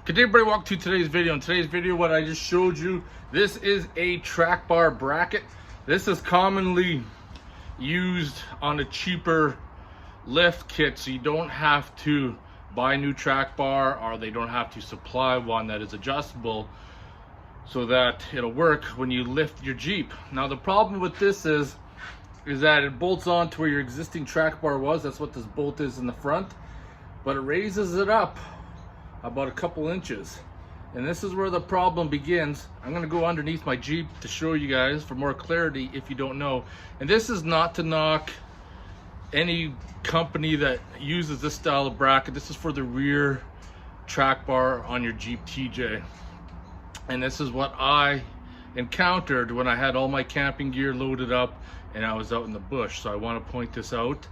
Good everybody, welcome to today's video. In today's video, what I just showed you, this is a track bar bracket. This is commonly used on a cheaper lift kit, so you don't have to buy a new track bar, or they don't have to supply one that is adjustable so that it'll work when you lift your Jeep. Now the problem with this is that it bolts on to where your existing track bar was. That's what this bolt is in the front, but it raises it up about a couple inches, and this is where the problem begins. I'm going to go underneath my Jeep to show you guys for more clarity if you don't know. And this is not to knock any company that uses this style of bracket. This is for the rear track bar on your Jeep TJ, and this is what I encountered when I had all my camping gear loaded up and I was out in the bush. So I want to point this out,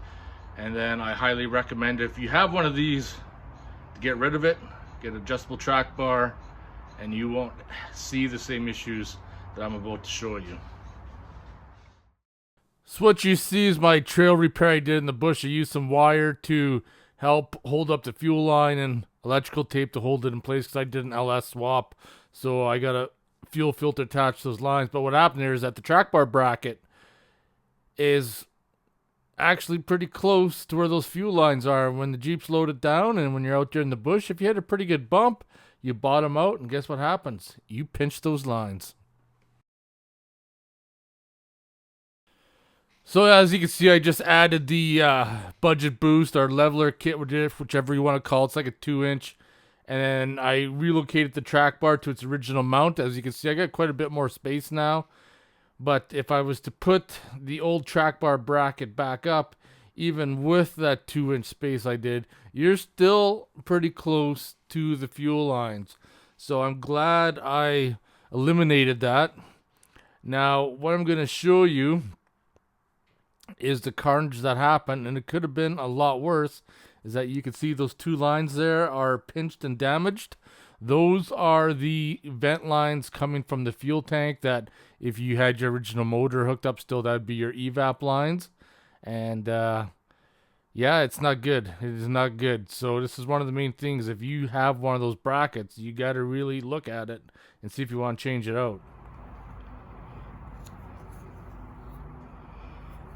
and then I highly recommend, if you have one of these, to get rid of it, get an adjustable track bar, and you won't see the same issues that I'm about to show you. So what you see is my trail repair I did in the bush. I used some wire to help hold up the fuel line and electrical tape to hold it in place because I did an LS swap. So I got a fuel filter attached to those lines. But what happened there is that the track bar bracket is actually pretty close to where those fuel lines are when the Jeep's loaded down, and when you're out there in the bush, if you hit a pretty good bump, you bottom out, and guess what happens? You pinch those lines. So as you can see, I just added the budget boost or leveler kit, whichever you want to call it. It's like a 2-inch, and then I relocated the track bar to its original mount. As you can see, I got quite a bit more space now. But if I was to put the old track bar bracket back up, even with that 2-inch space I did, you're still pretty close to the fuel lines. So I'm glad I eliminated that. Now, what I'm going to show you is the carnage that happened, and it could have been a lot worse, is that you can see those two lines there are pinched and damaged. Those are the vent lines coming from the fuel tank that, if you had your original motor hooked up still, that would be your evap lines. And yeah, it's not good. It is not good. So this is one of the main things. If you have one of those brackets, you got to really look at it and see if you want to change it out.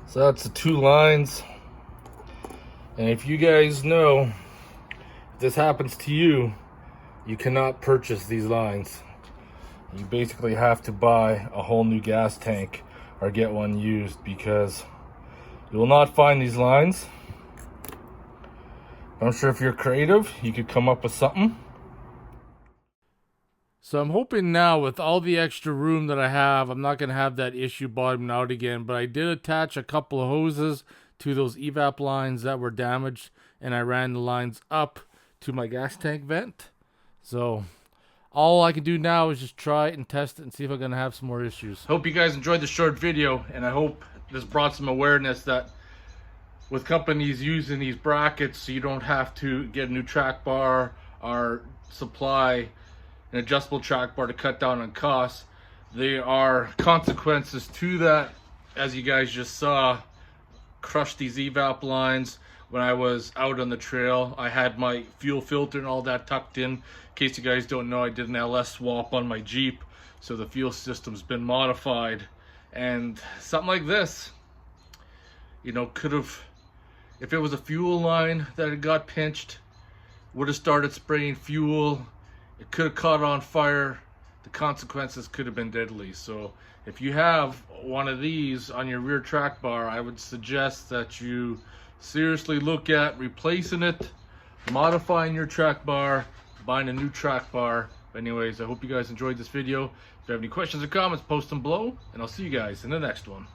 So that's the two lines. And if you guys know, if this happens to you, you cannot purchase these lines. You basically have to buy a whole new gas tank or get one used, because you will not find these lines. I'm sure if you're creative, you could come up with something. So I'm hoping now, with all the extra room that I have, I'm not going to have that issue bottoming out again. But I did attach a couple of hoses to those evap lines that were damaged, and I ran the lines up to my gas tank vent. So all I can do now is just try it and test it and see if I'm going to have some more issues. Hope you guys enjoyed the short video, and I hope this brought some awareness that with companies using these brackets, so you don't have to get a new track bar or supply an adjustable track bar to cut down on costs. There are consequences to that. As you guys just saw, crushed these evap lines. When I was out on the trail, I had my fuel filter and all that tucked in. In case you guys don't know, I did an LS swap on my Jeep, so the fuel system's been modified. And something like this, you know, could have, if it was a fuel line that had got pinched, would have started spraying fuel, it could have caught on fire. The consequences could have been deadly. So if you have one of these on your rear track bar, I would suggest that you seriously look at replacing it, modifying your track bar, buying a new track bar. But anyways, I hope you guys enjoyed this video. If you have any questions or comments, post them below, and I'll see you guys in the next one.